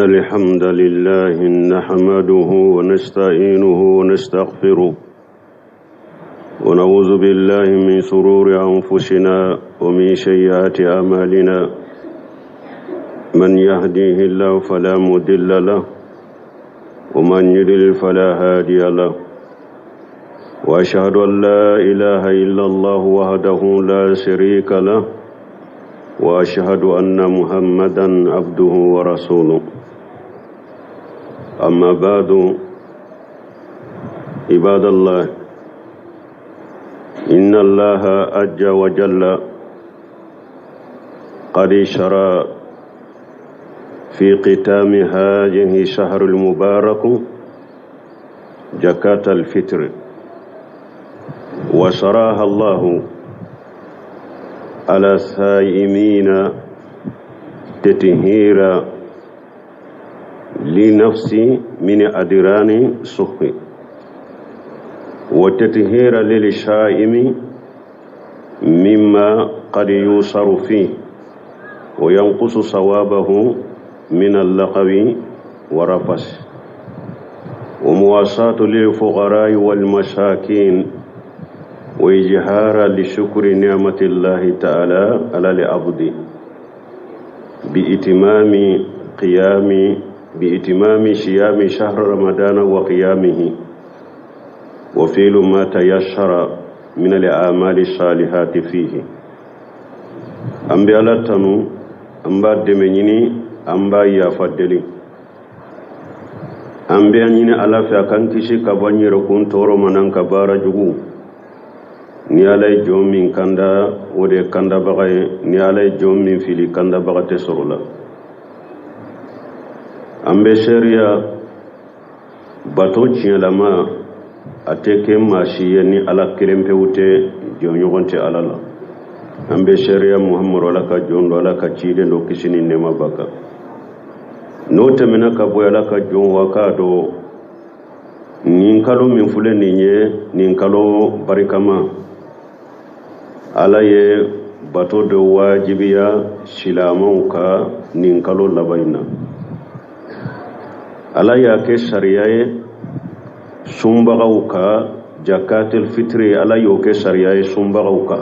الحمد لله نحمده ونستعينه ونستغفره ونعوذ بالله من شرور أنفسنا ومن سيئات أعمالنا من يهديه الله فلا مضل له ومن يضلل فلا هادي له وأشهد أن لا إله إلا الله وحده لا شريك له وأشهد أن محمدا عبده ورسوله أما بعد عباد الله إن الله عز وجل قد شرع في ختام هذه الشهر المبارك زكاة الفطر وشرعها الله على الصائمين تطهيرا لنفس من أدران السخط وتطهيرا للصائم مما قد يوصر فيه وينقص ثوابه من اللغو والرفث ومواساة للفقراء والمساكين وإجهارا لشكر نعمة الله تعالى على العبد بإتمام صيام شهر رمضان وقيامه وفعل ما تيسر من الأعمال الصالحات فيه أمبي على تنو أمبا دمنيني أمبا يافدلي أمبي أنيني على فأكانكشي كباني ركون تورو منان كبارا جغو ni alay jom min kanda wode kanda bagay ni alay jom min fili kanda bagate sorola ambe sharia bato cielama ateke mashiye ni ala kelempe wute jonyogonte alala ambe sharia muhammad wala ka jondo ala ka cide ndo kisini nema baka no temena ka boyala ka jon waka do nin kalo min fule ninye nin kalo barikama ala ye bato do wajibiya silamanw ka nin kalo labayna ala y'a kɛ sariya ye sunbagaw ka zakatul fitri ala y'o kɛ sariya ye sunbagaw ka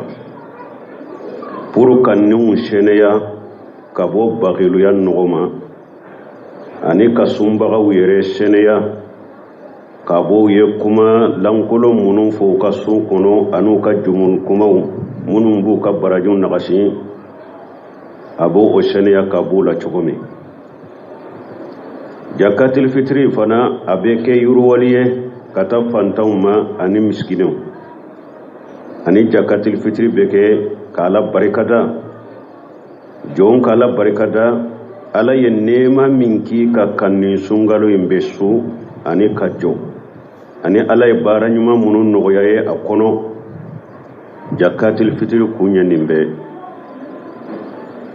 pour ka ninw seneya ka bɔ bagiluya nɔgɔma ani ka sunbagaw yɛrɛ seneya ka bɔ u ye kuma lankolon minnu fɔ u ka sun kɔnɔ an'u ka jumun kumaw minnu b'u ka barajw nagasi a b'o seneya ka b'u la cogo min zakatul fitri fana a bɛ kɛ yiriwali ye ka taa fantanw ma ani miskinɛw ani zakatul fitri bɛ kɛ k'ala barikada jɔnw k'ala barikada ala ye nɛɛma min k'i ka kanni sunkalo in bɛ su ani ka jɔ ani ala ye baara ɲuman minnu nɔgɔya ye a kɔnɔ zakatul fitri kun ye nin bɛɛ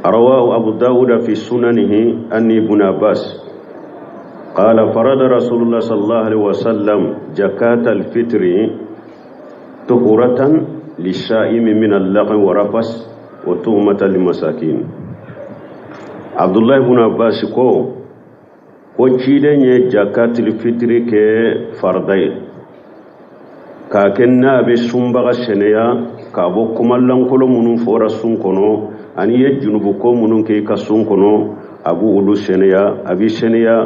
رواه أبو داود في سننه أن ابن عباس قال فرض رسول الله صلى الله عليه وسلم زكاة الفطر طهرة للصائم من اللغو والرفث وتهمة للمساكين عبد الله بن عباس ko ciden ye zakatul fitri ke farday ka kenna be sumbaga seneya ka bo kumallankolo munun fora sun kono ani ye junubu ko munun ke ka sun kono abu ulu seneya abi seneya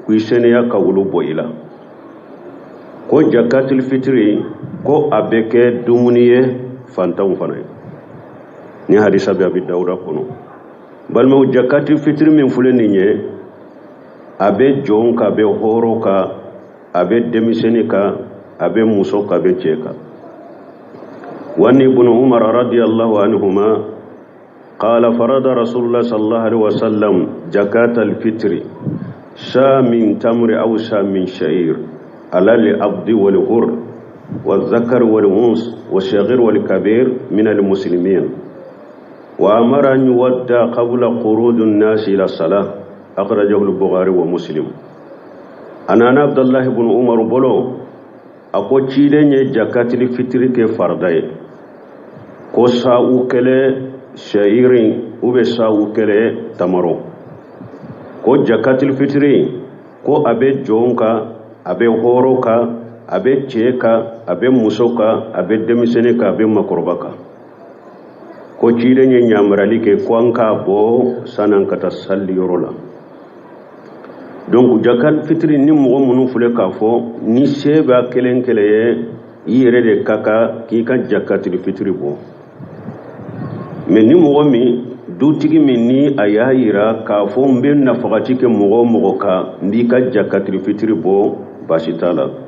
ku seneya ka ulu boyila ko zakatul fitri ko abeke dumuniye fantan fana ni hadisa bi abi dawuda kono balma zakatul fitri min fuleni nye abe jon ka be horo ka abe demiseni ka abe muso ka be cheka wani ibn umar radiyallahu anhuma qala farada rasulullah sallallahu alaihi wasallam zakat al-fitr sha min tamr aw sha min sha'ir ala li abdi wal hur wal zakar wal uns wal shaghir wal kabir min al muslimin wa amara an yuwadda qabla qurud an-nas ila salah أخرجه البخاري ومسلم أنا عبد الله بن عمر بولو أكو تشيلين زكاة الفطر كفرداي كو ساو كله شعير وبساو كله تمرو ko jakatul fitri ko abe jonka abe horoka abe cheka abe musoka abe demiseneka abe makorbaka ko cidenye nyamrali ke kwanka bo sanan kata salli yorola donc jakal fitri ni mo munu fule ka fo ni seba kelen keleye yere de kaka ki ka jakatul fitri bo mais ni mo mi dutigi min ni ayayira ka fo mbe nafagati ke mo ka ndi ka jakatul fitri bo basitala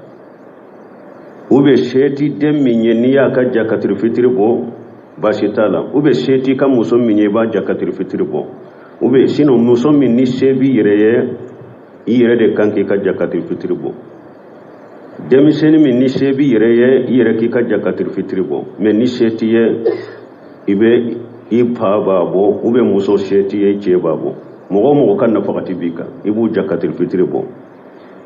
ube sheti dem minye ni ya ka jakatul fitri bo basitala ube sheti ka muso minye ba jakatul fitri bo ube sino muso min ni sebi yere de kanki ka jakatul fitri bo demiseni min ni sebi yere ki ka jakatul fitri bo mais ni sheti ye ibe ipa babo ube muso sheti ye che babo mo kan na fakati bika ibu jakatul fitri bo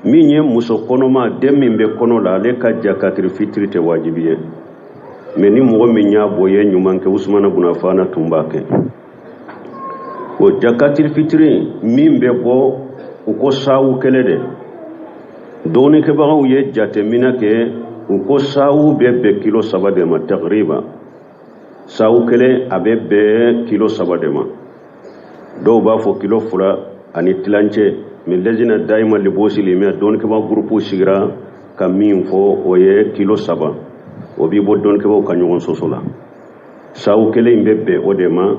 minye muso konoma demin be konola le ka jakatul fitri te wajibiye mais ni mo minya boye nyuman ke Usman ibn Affan tumbake o jakatul fitri min be bo uko sawu kelede doni ke bawo ye jate minake uko sawu be kilo 7 de ma taqriba sawu kele abe be kilo 7 de ma do ba fo kilo fula ani tilanche min lejina daima libosi limia don ke ba groupe sigira kamin fo oye kilo 7 obi bo don ke ba kanyon sosola sawu kele imbebe odema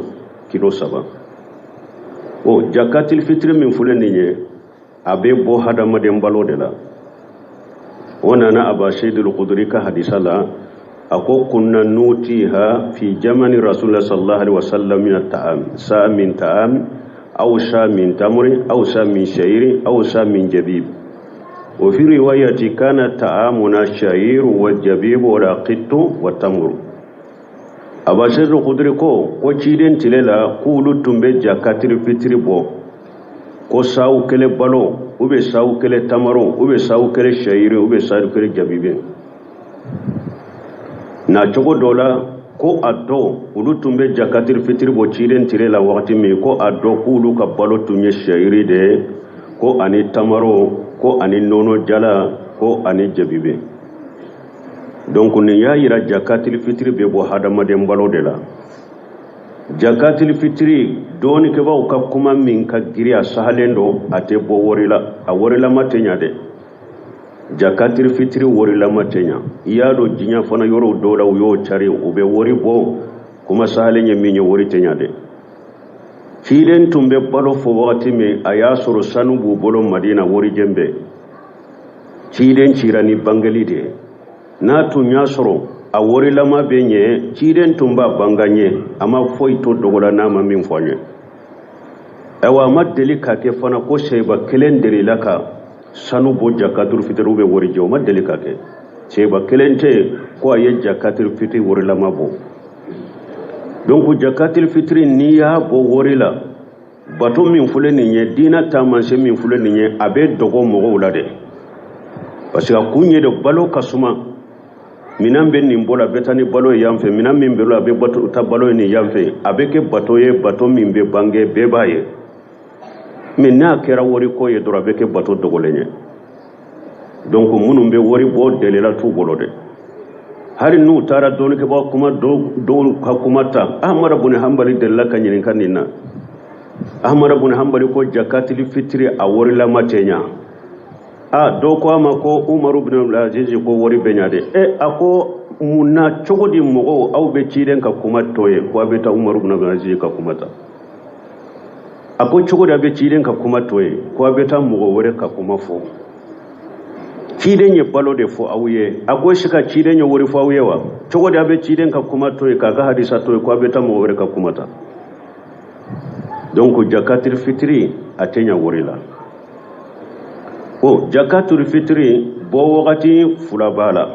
kilo 7 o jakatul fitri min fule ninye abe bo hadama de mbalo de la wana na abashidul qudri ka hadisala ako kunna nutiha fi jamani rasulullah sallallahu alaihi wasallam min at-ta'am sa min ta'am أو شا من تمر أو شا من شعير أو شا من جبيب وفي رواية كان طعامنا الشعير والجبيب والقط والتمر أبشر قدركو وشيدن تللا قولوا تنبي جاكاتر فطر بو ko sawu kele balo ube sawu kele tamaro ube sawu kele shayire ube sawu kele jabibe na chogo dola ko addo ulu tumbe jakatir fitri bo ciren tire la wakati mi ko addo kulu ka balo tunye shayiri de ko ani tamaro ko ani nono jala ko ani jabibe donc ni ya yira jakatil fitri be bo hadama de balo de la jakatil fitri doni ke ba ka kuma min ka giriya sahalendo ate bo worila matenya de jakatil fitri worila matenya iyado jinya fana yoro dola uyo chari ube wori bo kuma sahalenye minyo wori tenya de filen tumbe balo fo wakati me ayasoro sanu bu bolo madina wori jembe filen chirani bangali de na tunya soro a worila ma benye filen tumba banganye ama foi to dogola na ma min fonye ewa madeli ka ke fana ko sheba kelen dere laka sanu bo jakatul fitri be wori jo madeli ka ke sheba kelente ko aye jakatul fitri wori la mabo donc jakatul fitri niya bo wori la bato min fule ninye dina tamanse min fule ninye abe dogo mogo wulade parce que kunye de balo kasuma minan ben ni mbola betani balo yamfe minan min belo abe bato ta balo ni yamfe abe ke bato ye bato min be bange be baye mais na kera wori ko ye dora be ke bato dogolenye donc munum be wori bo delela tu bolode hari nu tara don ke ba kuma do hakumata ahmad ibn hanbali della kanyin kanina ahmad ibn hanbali ko jakatul fitri a wori la matenya a do ko ma ko umar ibn al-aziz ko wori benyade ako munna chogodi mogo aw be ciden ka kuma toye ko be ta umar ibn al-aziz ka kumata ako chogoda be ciden ka kuma toye ko be ta mogo wore ka kuma fo ciden ye balo de fo awye ako shika ciden ye wori fo awyewa chogoda be ciden ka kuma toye ka ga hadisa toye ko be ta mogo wore ka kumata donc jakatul fitri atenya wori la o jakatul fitri bo wakati fulabala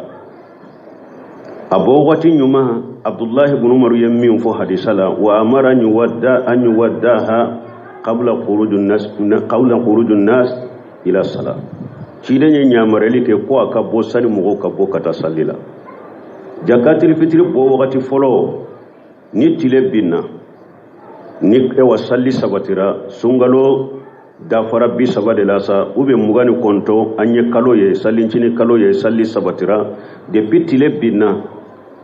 abo wakati nyuma abdullah ibn umar yammin fo hadisala wa amara an yuwaddaha qabla khurujun nas ila salat cidenye nyamareli ke ko aka bo sali mo ka bo kata salila jakatul fitri bo wakati folo ni tile binna ni e wasalli sabatira sungalo dafara bi saba de la sa ube mugani konto anye kalo ye sallincini kalo ye salli sabatira depuis tile binna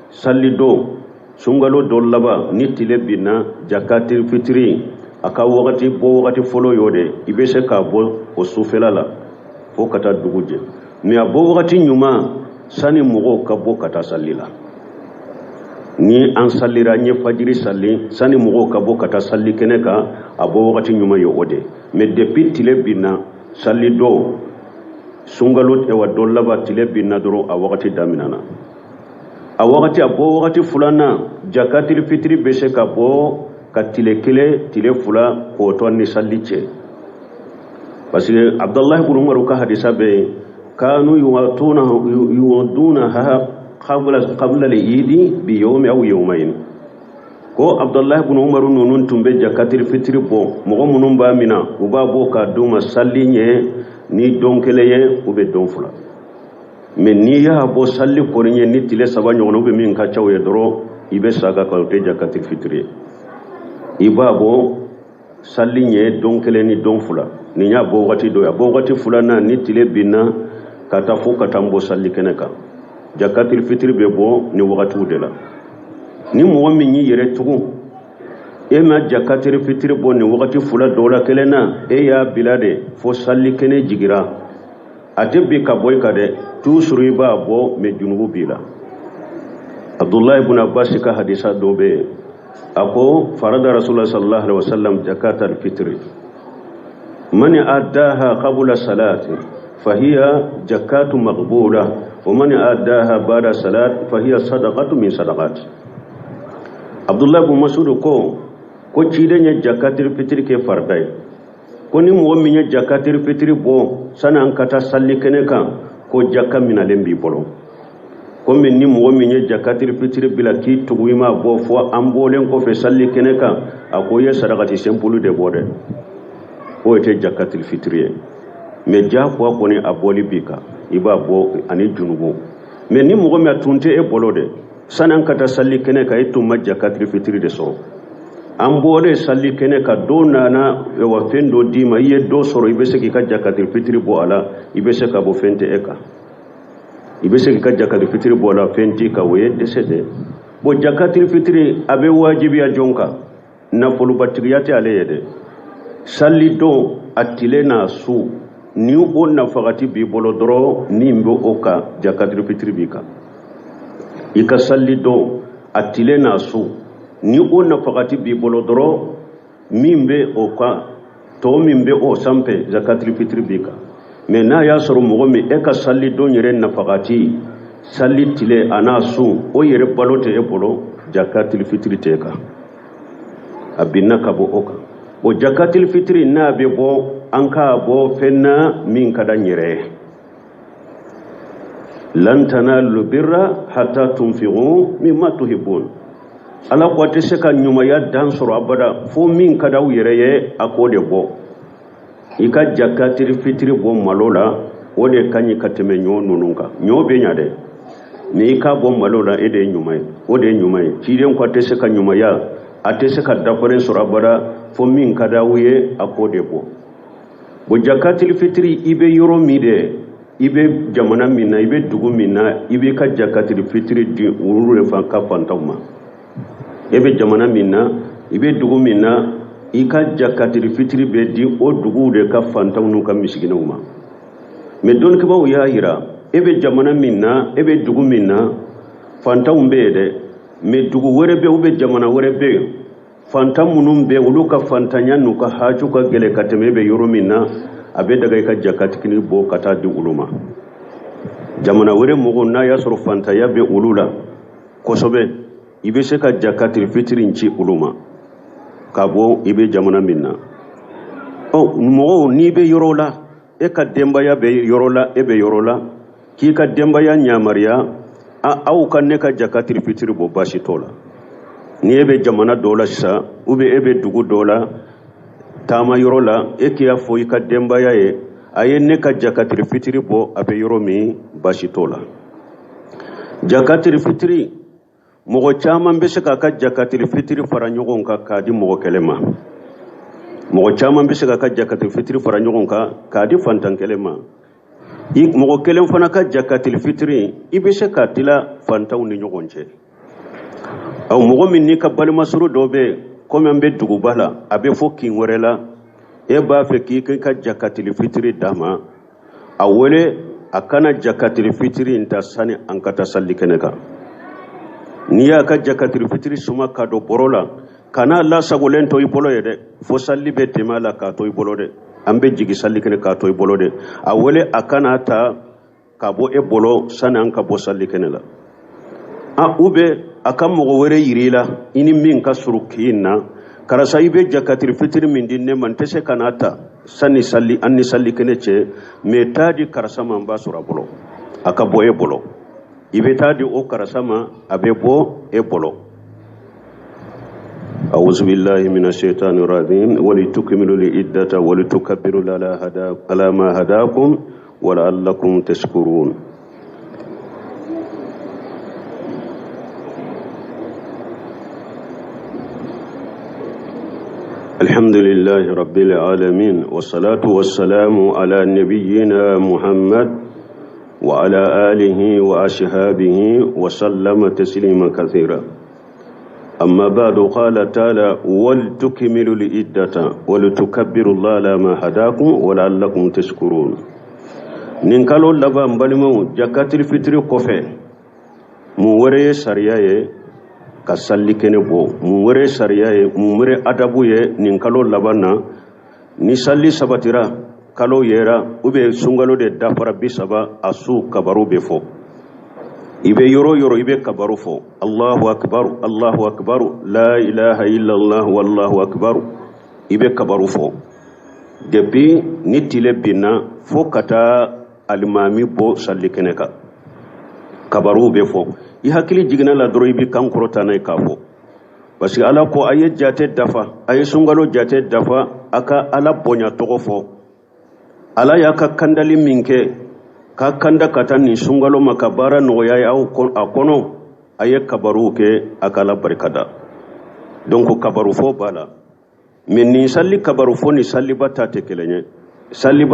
salli do sungalo do laba ni tile binna jakatil fitri aka wakati bo wakati folo yode ibe se ka bo o sufela la fo kata duguje mi abo wakati nyuma sani mugo ka bo kata sallila ni an sallira nye fajiri salli sani mugo ka bo kata salli keneka abo wakati nyuma yo ode mais depuis tile binna salli do sungalo e wa do laba tile binna doro a wakati daminana a wakati abo wakati fulana jakatil fitri be se ka bo ka tile kele tile fula ko to ni sallice parce que Abdullah ibn Umar ka hadisa be kanu yuwaduna qabla al-eid bi yawm aw yawmayn ko Abdullah ibn Umar nunun tumbe jakatil fitri bo mo munum ba mina uba bo ka duma sallinye ni donkele ye ube don fula mais ni ya bo salli ko ni ni tile saba nyono be min ka chawe doro ibe saga ka te jakatil fitri ibabo sallinye donkele ni don fula ni nya bo wati do ya bo wati fula na ni tile binna kata fo kata mbo salli keneka jakatil fitri be bo ni wakati udela ni mo min yi yere tugu e ma jakatil fitri bo ni wakati fula dola kelena e ya bilade fo salli kene jigira ate bi ka boy kade tu suriba bo me junubu bila Abdullah ibn Abbas ka hadisa dobe ako farada Rasulullah sallallahu alaihi wasallam jakatal fitri man addaha qabla salati fahiya zakatu maqbula wa man addaha ba'da salat fahiya sadaqatu min sadaqat Abdullah ibn Mas'ud ko cidenya jakatul fitri ke fardai ko ni mo minya jakatul fitri bo sanan kata salli keneka ko jakka min alembi bolo ko min ni mo minya jakatul fitri bila ki tugwima bo fo ambolen ko fe salli keneka akoye sadaqati sempulu de bode o te jakatul fitri me ja ko ni aboli bika iba bo ani junugo me ni mo me tunte e bolode sanan kata salli keneka itumma jakatul fitri de so ambode salli keneka dona na e wa fendo dima ye do soro ibese ki ka jakatul fitri bo ala ibese ka bo fente eka ibese ki ka jakatul fitri bo ala fenti ka we desede bo jakatul fitri abe wajibi ya jonka na fulu batriyati aleyede salli do atile na su ni o na fagati bi bolo doro ni mbo oka jakatul fitri bika ika salli do atile na su ni o na fagati bi bolo doro mimbe oka to mimbe o sampe zakatul fitri bika me na ya soro mo mi eka salli do nyere na fagati salli tile ana su o yere balote e bolo jakatul fitri teka abinna kabo oka o jakatul fitri na be bo anka bo fenna min kada nyere lan tanalu birra hatta tunfiqu mimma tuhibbun ala ko te se kan nyuma ya dan soro abada fo min kada yere akode bo ika jakatul fitri bo malola wode kanyi kateme nyonununka nyobe nyade ni ika bo malola ede nyumai wode nyumai ciden ko te se kan nyuma ya ate se ka dafare soro abada fo min kada akode bo jakatul fitri ibe yoro mide ibe jamana minna ibe dugu minna ibe ka jakatul fitri di urure fa ka fantama ibe jamana minna ibe dugu minna ika jakatul fitri be di o dugu de ka fantamu ka miskinuma me don ke bawo ya hira ibe jamana minna ibe dugu minna fantamu be de me dugu wore be ube jamana wore be fantam munum be uluka fantanya nuka haju ka gele kateme be yoromina abe daga ka jakati kini bo kata di uluma jamana wore mugo na ya soro fantaya be ulula kosobe ibe se ka jakati fitri nchi uluma kabo ibe jamana minna o mugo ni be yorola e ka demba ya be yorola e be yorola ki ka demba ya nyamariya au kan ne ka jakati fitri bo bashi tola ni ebe jamana dola sa ube ebe dugu dola tama yorola ekiya foyi ka demba yae aye ne ka jakatul fitri bo abe yoro mi bashitola jakatul fitri mogo chaman be se ka jakatul fitri fara nyogon ka kadi mogo kelema mo chama be se ka jakatul fitri fara nyogon ka di fantan kelema mo kelen fana ka jakatul fitri ibe se ka tila fantaw ni nyogon che aw mo min ni ka balma suru dobe ko men be dugubala abe fo kin werela e ba fe ki ka jakatul fitri dama awole akana jakatul fitri inta sani an kata salli keneka niya ka jakatul fitri suma ka do borola kana Allah sagolen to ibolo yede fo salli be temala ka to ibolo de ambe jigi salli kene ka to ibolo de awole akana ta ka bo e bolo sani an ka bo salli kene la a ube akam mo wore yirila ini min ka surukina karasa ibe jakatul fitri min dinne man tese kanata sani salli anni salli kene che metadi karasama mba surabolo akabo e bolo ibe tadi o karasama abebo e bolo أعوذ بالله من الشيطان الرجيم ولتكملوا العدة ولتكبروا على ما هداكم ولعلكم تشكرون الحمد لله رب العالمين والصلاة والسلام على نبينا محمد وعلى آله وأصحابه وسلم تسليما كثيرا أما بعد قال تعالى ولتكملوا العدة ولتكبروا الله على ما هداكم ولعلكم تشكرون ننكالو لبا مبالمو جكات الفطر كوفي موري سرياي كسالي كنبو موري سرياي موري أدبوي ننكالو لبانا نسالي سباتيرا كالو يرا وبي سنغالو دي دافر بسبا أسو كبارو بفو ibe yoro ibe kabaru fo Allahu akbar la ilaha illa Allah wallahu akbar ibe kabaru fo depuis nitile bina fo kata almami bo salli keneka kabaru be fo I hakili jigina la doro ibe kankorota nay kafo parce que ala ko aye jate dafa aye sungalo jate dafa aka ala bonya togo fo ala yaka kandali minke ka kanda katani sungalo makabara no yayi akono aye kabaru ke akala barkada donc kabaru fo bala men ni salli kabaru fo ni salli bata te kelenye salli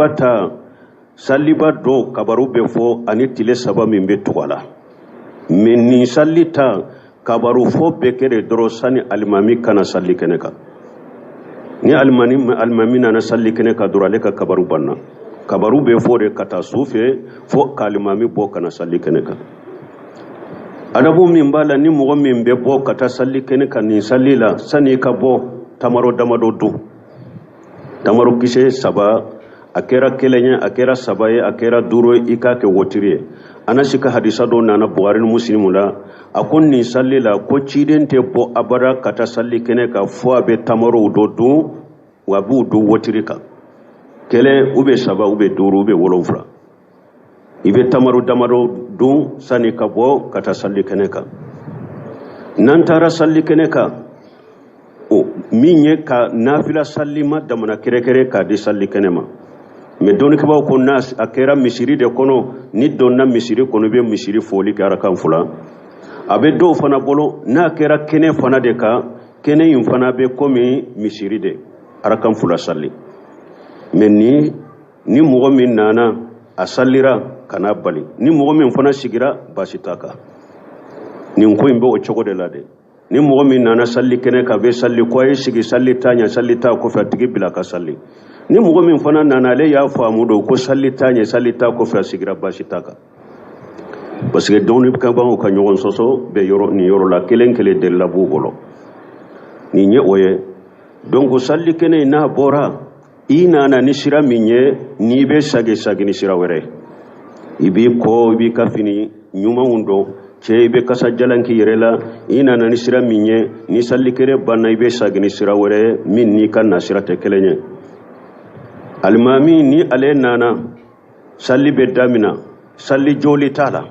ba do kabaru be fo ani tile saba min be tugala men ni salli ta kabaru fo be kere doro sani almami kana salli keneka ni almami na salli keneka durale ka kabaru banna kabaru be fo de kata sufe fo kalimami bo kana salli keneka adabu min bala ni mo min be bo kata salli keneka ni sallila sani ka bo tamaro damado du tamaro kise saba akera kelenya akera sabaye akera duro ika ke wotire anashika hadisa do nana buhari muslimula akon ni sallila ko cidente bo abara kata salli keneka fo abe tamaro do du wabu du wotirika kele ube saba ube duru ube wolonfra ibe tamaru damaro dun sani kabo kata salli keneka nantara salli keneka o minye ka nafila salli ma damana kere ka di salli kenema me doni kaba ko nas akera misiri de kono ni donna misiri kono be misiri foli ka arakan fula abe do fana bolo na kera kene fana de ka kene yin fana be komi misiri de arakan fula salli men ni mogo min nana a sallira kana bali ni mogo min fana sigira basitaka nin ko imbe o cogo de la de ni mogo min nana salli kene ka be salli ko ay sigi salli tanya salli ta ko fa tigi bila ka salli ni mogo min fana nana le ya faamu do ko salli tanya salli ta ko fa sigira basitaka parce que doni ka ba ko nyogon soso be yoro ni yoro la kelen de la bugolo ni nye oye donc salli kene na bora ina na nisira minye ni be sage ni sira were ibi ko ibi kafini nyuma undo che ibe kasa jalanki yerela ina na nisira minye ni salli kere banna ibe sage ni sira were min ni kan nasira te kelenye almami ni ale nana salli be damina salli joli tala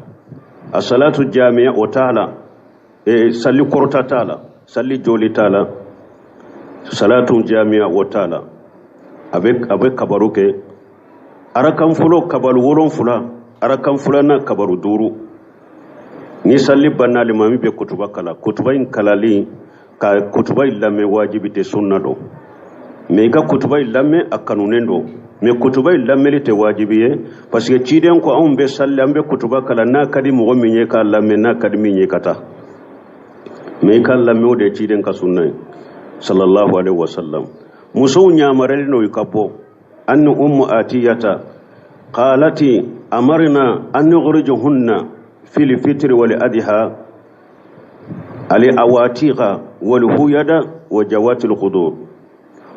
as-salatu jami'a o tala salli korta tala salli joli tala salatu jami'a o tala avec kabaru ke arakan fulo kabalu wolon fula arakan fula na kabaru duru ni salli banna limami be kutuba kala kutuba in kalali ka kutuba illame wajibi te sunna do me ka kutuba lamme akanunendo me kutuba lamme te wajibiye parce que ciden ko on be salle ambe kutuba kala na kadi mo minye ka lamme na kadi minye kata me ka lamme o de ciden ka sunna sallallahu alaihi wasallam muso nyamarel no yikapo an atiyata qalati amarna an nukhrijuhunna fil fitr wal adha ali awatiqa wal huyada wa jawatil qudur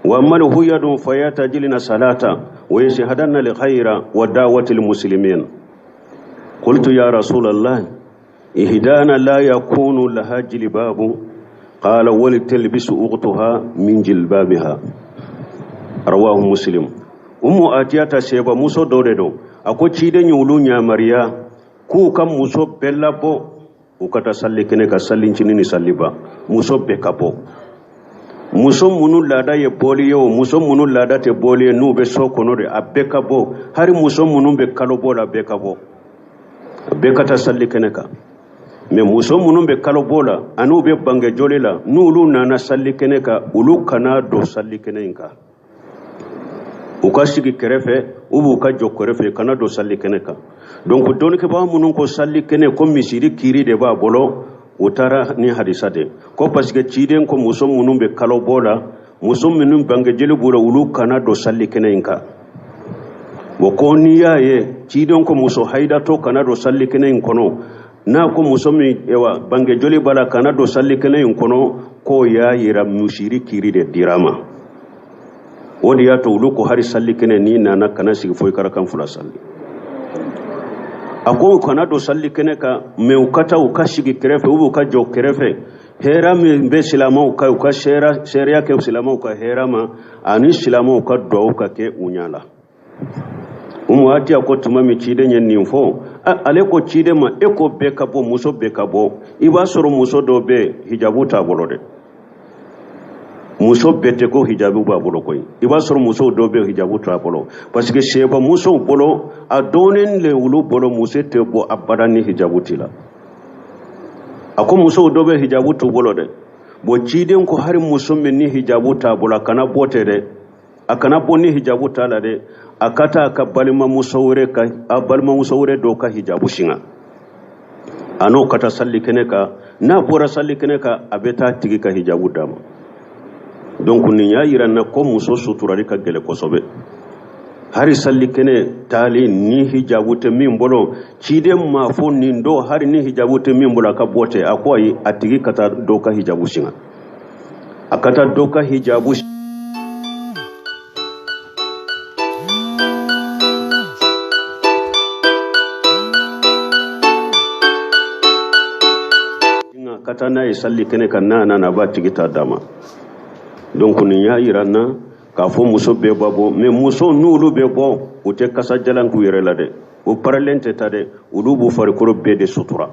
وأما الهيد فيتجلن صلاة ويشهدن لخير ودعوة المسلمين قلت يا رسول الله إهدانا لا يكون لها جلباب قال ولتلبس أختها من جلبابها رواه مسلم آتياتا سيبا موسو دودو أكو تشيدن يولون يا مريا كو كم موسو بلابو وكتا سلكنك سلنشنين سلبا موسو بكابو muso munu lada ye boli yo muso munu lada te boli nu be so kono de abeka bo hari muso munu be kalo bola beka bo beka ta salli keneka me muso munu be kalo bola anu be bange jolela nu lu nana salli keneka ulu kana do salli kenenka ukashigi kerefe ubu ka jokorefe kana do salli keneka donc don ke ba munu ko salli kene ko misiri kiri de ba bolo utara ni hadisate ko parce que ciden ko muso munum be kalo bola muso minum bange jeli bura ulu kana do salli kenenka wo ko niya ye ciden ko muso haida to kana do salli kenen kono na ko muso mi ewa bange joli bala kana do salli kenen kono ko ya yira mushrikiri de dirama wodi ya to ulu ko hari salli kenen ni na kana sigi foy karakan fula salli ako kana do salli keneka me ukata ukashigi kerefe ubu ukajo kerefe hera me be silama uka sheria ke silama uka hera ma ani silama uka do uka ke unyala ati ako tumami chide nyen ninfo ale ko chide ma eko beka bo muso beka bo iba soro muso do be hijabu ta bolode muso bete ko hijabu ba bolo koy iba soro muso do be hijabu ta bolo parce que sheba muso bolo adonen le wulu bolo muso te bo abadani hijabu tila ako muso do be hijabu to bolo de bo ciden ko hari muso men ni hijabu ta bolo kana bote de akana bonni hijabu ta la de akata ka balima musawre ka balima musawre do ka hijabu shinga ano kata salli keneka na bora salli keneka abeta tigi ka hijabu dama donc ni ya yiranna ko muso suturari ka gele kosobe hari salli kene tali ni hijabu te min bolo cide ma fo ni ndo hari ni hijabu te min bolo ka bote akoyi atigi kata do ka hijabu shinga akata do ka hijabu kata na salli kene kan na ba tigi ta dama donc ni ya yiranna ka fo muso be babo me muso nulu be bo ute kasa jalan ku yere la de o paralente tade ulubu far ko be de sutura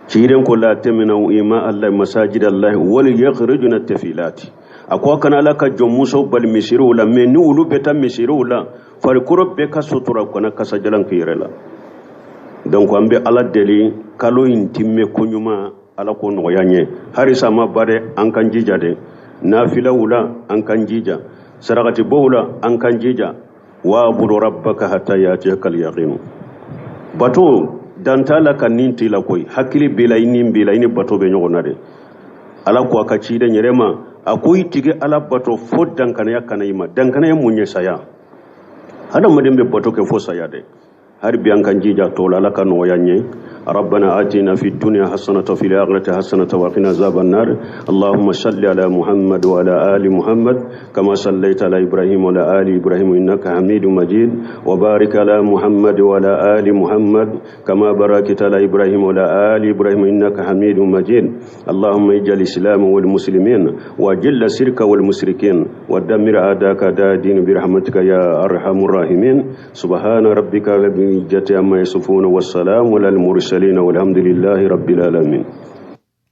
ciren ko la temina ima allah masajid allah wal yakhrijuna tafilati akwa kana la ka jom muso bal misiru la me nulu be tam misiru la far ko be ka sutura ko na kasa jalan ku yere la donc ambe ala deli kalo intimme ko nyuma ala ko no yanye harisa ma bare an kan jijade nafila wula an kan jija sarakati bawla an kan jija wa abudu rabbaka hatta yatiyaka al-yaqin bato dantala kan ninti la koy hakili bilayni bato be nyogona de ala ko aka ci de nyerema akoy tige ala bato fo dankana yakana yima dankana ya munye saya hada madembe bato ke fo saya de har bi an kan jija to la kan no yanye ربنا آتنا في الدنيا حسنة وفي الآخرة حسنة وقنا عذاب النار اللهم صل على محمد وعلى آل محمد كما صليت على إبراهيم وعلى آل إبراهيم إنك حميد مجيد وبارك على محمد وعلى آل محمد كما باركت على إبراهيم وعلى آل إبراهيم إنك حميد مجيد اللهم اجعل الإسلام والمسلمين وأجل الشرك والمشركين ودمر أعداءك أعداء الدين برحمتك يا أرحم الراحمين سبحان ربك رب العزة عما يصفون والسلام على المرسلين والحمد لله رب العالمين.